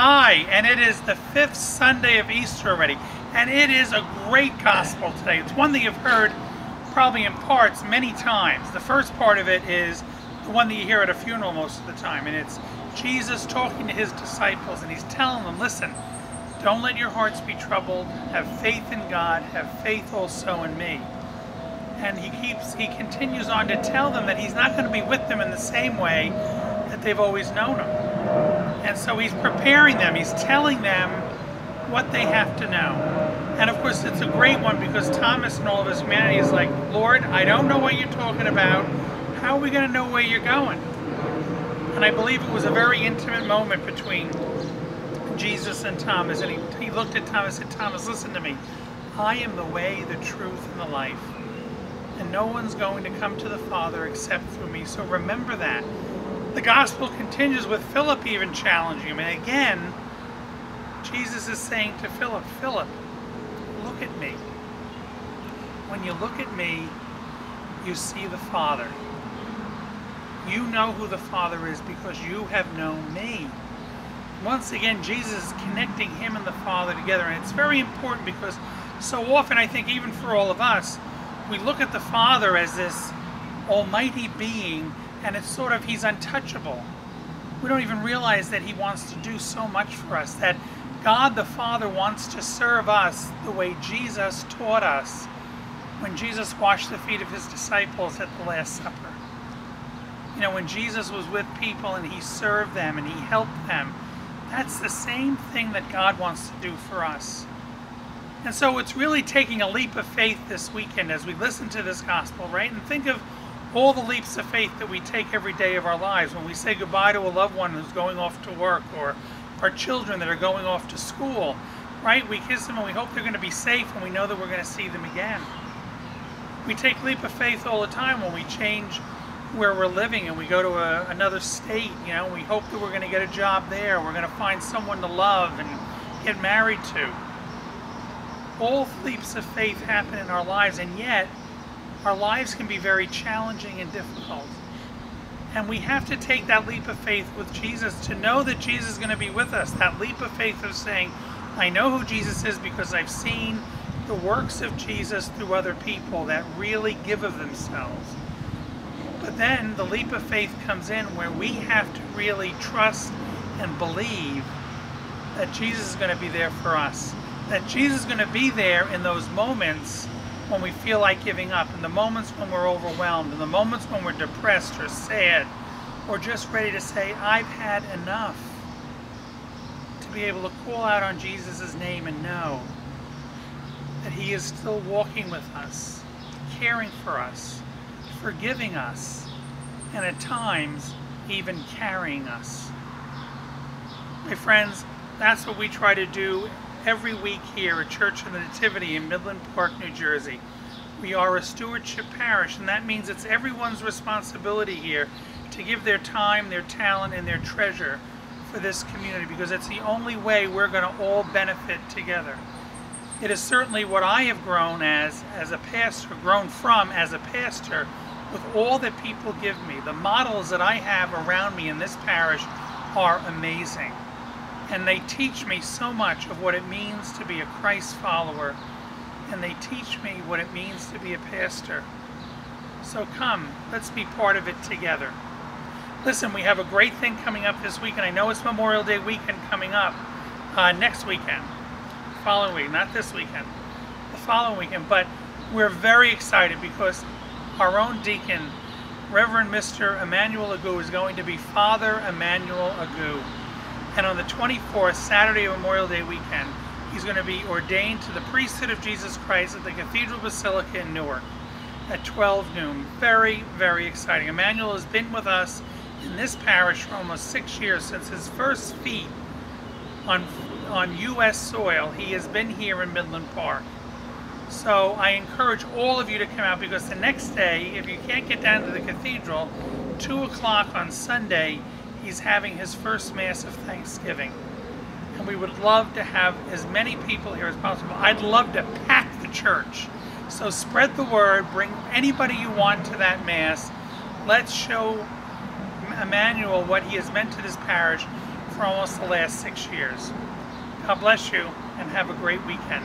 Hi, and it is the fifth Sunday of Easter already, and it is a great gospel today. It's one that you've heard probably in parts many times. The first part of it is the one that you hear at a funeral most of the time, and it's Jesus talking to his disciples, and he's telling them, listen, don't let your hearts be troubled, have faith in God, have faith also in me. And he continues on to tell them that he's not going to be with them in the same way that they've always known him. And so he's preparing them, he's telling them what they have to know. And of course it's a great one because Thomas and all of his humanity is like, Lord, I don't know what you're talking about. How are we going to know where you're going? And I believe it was a very intimate moment between Jesus and Thomas. And he looked at Thomas and said, Thomas, listen to me. I am the way, the truth, and the life. And no one's going to come to the Father except through me. So remember that. The gospel continues with Philip even challenging him. And again, Jesus is saying to Philip, Philip, look at me. When you look at me, you see the Father. You know who the Father is because you have known me. Once again, Jesus is connecting him and the Father together. And it's very important because so often, I think even for all of us, we look at the Father as this almighty being, and it's sort of, he's untouchable. We don't even realize that he wants to do so much for us, that God the Father wants to serve us the way Jesus taught us when Jesus washed the feet of his disciples at the Last Supper. You know, when Jesus was with people and he served them and he helped them, that's the same thing that God wants to do for us. And so it's really taking a leap of faith this weekend as we listen to this gospel, right? And think of all the leaps of faith that we take every day of our lives when we say goodbye to a loved one who's going off to work, or our children that are going off to school, right? We kiss them and we hope they're going to be safe and we know that we're going to see them again. We take leap of faith all the time when we change where we're living and we go to another state, you know, we hope that we're going to get a job there, we're going to find someone to love and get married to. All leaps of faith happen in our lives, and yet our lives can be very challenging and difficult. And we have to take that leap of faith with Jesus to know that Jesus is going to be with us. That leap of faith of saying, I know who Jesus is because I've seen the works of Jesus through other people that really give of themselves. But then the leap of faith comes in where we have to really trust and believe that Jesus is going to be there for us. That Jesus is going to be there in those moments when we feel like giving up, in the moments when we're overwhelmed, in the moments when we're depressed or sad, or just ready to say, I've had enough. To be able to call out on Jesus' name and know that he is still walking with us, caring for us, forgiving us, and at times even carrying us. My friends, that's what we try to do every week here at Church of the Nativity in Midland Park, New Jersey. We are a stewardship parish, and that means it's everyone's responsibility here to give their time, their talent, and their treasure for this community, because it's the only way we're going to all benefit together. It is certainly what I have grown as a pastor, grown from as a pastor, with all that people give me. The models that I have around me in this parish are amazing. And they teach me so much of what it means to be a Christ follower. And they teach me what it means to be a pastor. So come, let's be part of it together. Listen, we have a great thing coming up this weekend. I know it's Memorial Day weekend coming up next weekend. The following week, not this weekend. The following weekend. But we're very excited because our own deacon, Reverend Mr. Emmanuel Agu, is going to be Father Emmanuel Agu. And on the 24th, Saturday of Memorial Day weekend, he's going to be ordained to the priesthood of Jesus Christ at the Cathedral Basilica in Newark at 12 noon. Very, very exciting. Emmanuel has been with us in this parish for almost 6 years. Since his first feet on U.S. soil, he has been here in Midland Park. So I encourage all of you to come out, because the next day, if you can't get down to the cathedral, 2 o'clock on Sunday, he's having his first Mass of Thanksgiving. And we would love to have as many people here as possible. I'd love to pack the church. So spread the word, bring anybody you want to that Mass. Let's show Emmanuel what he has meant to this parish for almost the last 6 years. God bless you and have a great weekend.